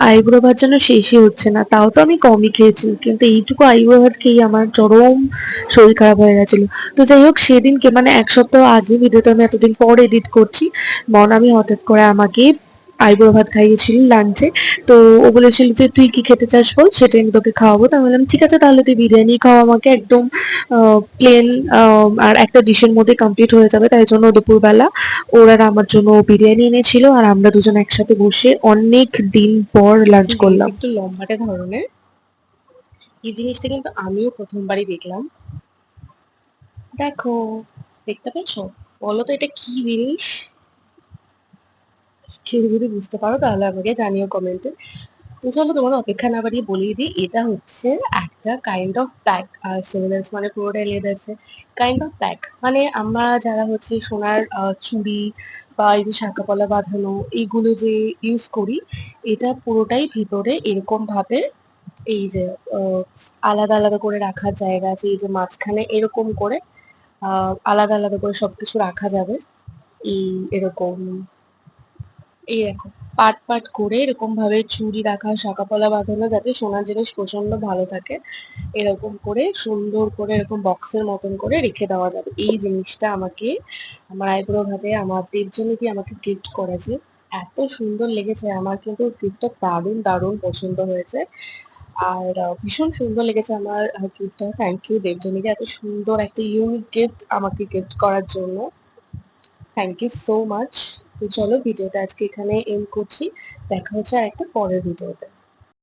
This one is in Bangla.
আইবুড়ো ভাত যেন শেষই হচ্ছে না, তাও তো আমি কমই খেয়েছি, কিন্তু এইটুকু আইবুড়ো ভাত খেয়েই আমার চরম শরীর খারাপ হয়ে গেছিল। তো যাই হোক, সেদিনকে মানে 1 সপ্তাহ আগে ভিডিওটা আমি এতদিন পর এডিট করছি, আমি হঠাৎ করে আমাকে আইবুড়ো ভাত খাইয়েছিল লাঞ্চে। তো ও বলেছিল যে তুই কি খেতে চাস বল, সেটাই আমি তোকে খাওয়াবো। তো আমি বললাম ঠিক আছে, তাহলে তুই বিরিয়ানি খাওয়া আমাকে, একদম প্লেন আর একটা ডিশের মধ্যে কমপ্লিট হয়ে যাবে। তাই জন্য দুপুরবেলা ওর আর আমার জন্য বিরিয়ানি এনেছিল, আর আমরা দুজন একসাথে বসে অনেক দিন পর লাঞ্চ জিনিসটা করলাম। একটু লম্বাটে ধরনের, এই জিনিসটা কিন্তু আমিও প্রথমবারই দেখলাম। দেখো, দেখতে পেয়েছো? বলো তো এটা কি জিনিস? কেউ যদি বুঝতে পারো তাহলে আমাকে জানিও কমেন্টে। তো চলো তোমার অপেক্ষা না বাড়িয়ে বলিয়ে দিই, এটা হচ্ছে একটা কাইন্ড অফ প্যাক। স্টেনলেস মানে পুরোটাই লেদারসে, কাইন্ড অফ প্যাক মানে আমরা যারা হচ্ছে সোনার চুড়ি বা এই যে শাঁখা পলা বাঁধানো এইগুলো যে ইউজ করি, এটা পুরোটাই ভিতরে এরকম ভাবে এই যে আহ, আলাদা আলাদা করে রাখার জায়গা আছে, এই যে মাঝখানে এরকম করে আলাদা আলাদা করে সবকিছু রাখা যাবে। এই এরকম, এই দেখো, পাট পাট করে এরকম ভাবে চুড়ি রাখা, শাঁখা পলা বাঁধানো, যাতে সোনার জিনিস প্রচন্ড ভালো থাকে, এরকম করে সুন্দর করে এরকম বক্সের মতন করে রেখে দেওয়া যাবে। এই জিনিসটা আমাকে আমার আইবুড়ো ভাতে আমাদের জন্য কি আমাকে গিফট করেছে। এত সুন্দর লেগেছে আমার, কিন্তু গিফটটা দারুণ দারুণ পছন্দ হয়েছে। আর ভীষণ সুন্দর লেগেছে আমার গিফটটা। থ্যাংক ইউ দেবজনীকে এত সুন্দর একটা ইউনিক গিফট আমাকে গিফট করার জন্য। Thank you so much. তো চলো ভিডিওটা আজকে এখানে এন্ড করছি, দেখা হচ্ছে আর একটা পরের ভিডিওতে।